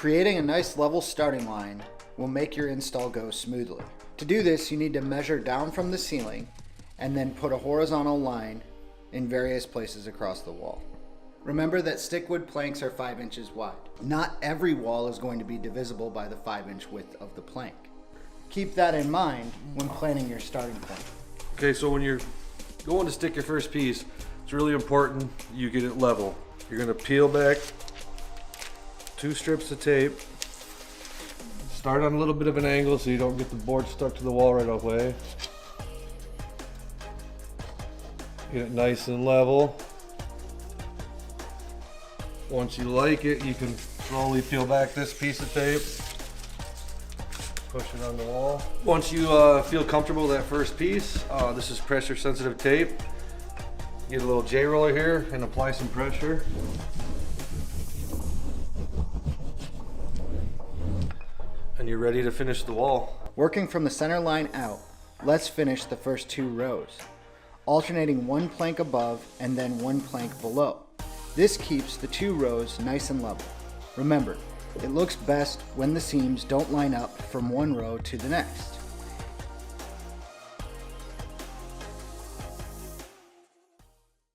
Creating a nice level starting line will make your install go smoothly. To do this, you need to measure down from the ceiling and then put a horizontal line in various places across the wall. Remember that stickwood planks are 5 inches wide. Not every wall is going to be divisible by the 5-inch width of the plank. Keep that in mind when planning your starting point. Okay, so when you're going to stick your first piece, it's really important you get it level. You're gonna peel back 2 strips of tape. Start on a little bit of an angle so you don't get the board stuck to the wall right away. Get it nice and level. Once you like it, you can slowly peel back this piece of tape. Push it on the wall. Once you feel comfortable with that first piece, this is pressure sensitive tape. Get a little J-roller here and apply some pressure. And you're ready to finish the wall. Working from the center line out, let's finish the first 2 rows, alternating 1 plank above and then 1 plank below. This keeps the 2 rows nice and level. Remember, it looks best when the seams don't line up from one row to the next.